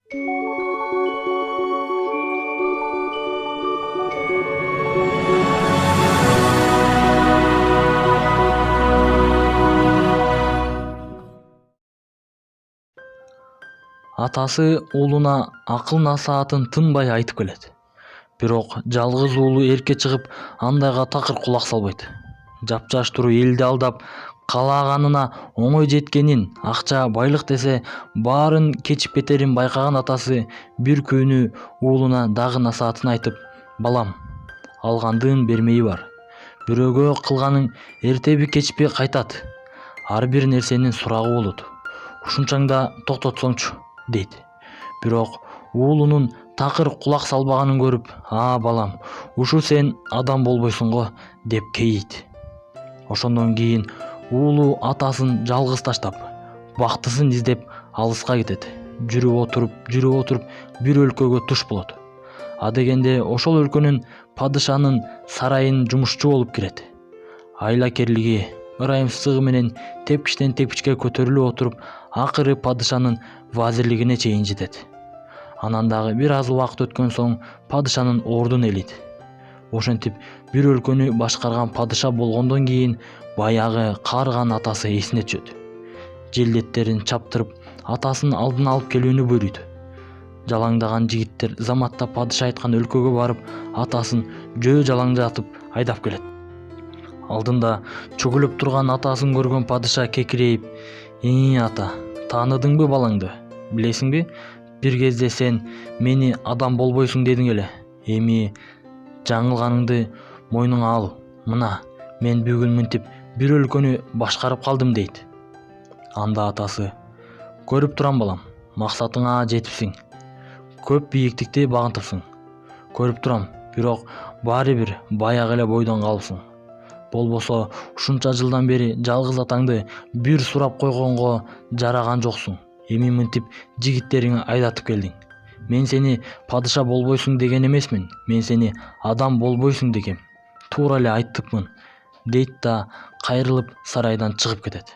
Атасы уулуна акыл-насаатын тынбай айтып келет. Бирок жалгыз уулу эркке чыгып, андайга такыр кулак салбайт. Жапжаш туруу элди алдап, каалаганына оңой жеткенин, акча, байлык десе баарын кечип кетерин байкаган атасы бир күнү уулуна дагы насаатын айтып: "Балам, алгандын бермеyi бар. Бирөөгө кылганың эртеби кечпи кайтат. Ар бир нерсенин сурагы болот. Ушунчаңда токтотсоңчу", дейт. Бирок уулунун такыр кулак салбаганын көрүп: балам, ушу сен адам болбойсуң го", деп кейийт. Ошондон кийин уулу атасын жалгыз таштап, бактысын издеп алыска кетет. Жүрүп отуруп бир өлкөгө туш болот. Адегенде ошол өлкөнүн падышанын сарайына жумушчу болуп кирет. Айлакерлиги, ырайымсыздыгы менен тепкичтен тепкичке көтөрүлүп отуруп, акыры падышанын вазирлигине чейин жетет. Анан дагы бир аз убакыт өткөн соң падышанын ордуна элейт. Ошентип бир өлкөнү башкарган падыша болгондон кийин баягы каарыган атасы эсине түшөт. Желдеттерин чаптырып, атасынын алдына алып келүүнү буйруйт. Жалаңдаган жигиттер заматта падыша айткан өлкөгө барып, атасын жөө жалаңдатып айдап келет. Алдында чөгүлүп турган атасын көргөн падыша кекирейип: "Ата, тааныдыңбы балаңды? Билесиңби, бир кезде сен мени адам болбойсуң дедиң эле. Эми жаңылганыңды мойнуңа ал. Мына, мен бүгүн мынтип бир өлкөнү башкарып калдым", дейт. Анда атасы: "Көрүп турам балам, максатыңа жетипсиң. Көп бийиктикти багынтыпсың. Көрүп турам, бирок баары бир баягы эле бойдон калыпсың. Болбосо ушунча жылдан бери жалгыз атаңды бир сурап койгонго жараган жоксуң. Эми мынтип жигиттериңи айдатып келдиң. Мен сени падыша болбойсуң деген эмесмин, мен сени адам болбойсуң дегем. Туура эле айттыкмын", дейт да кайрылып сарайдан чыгып кетет.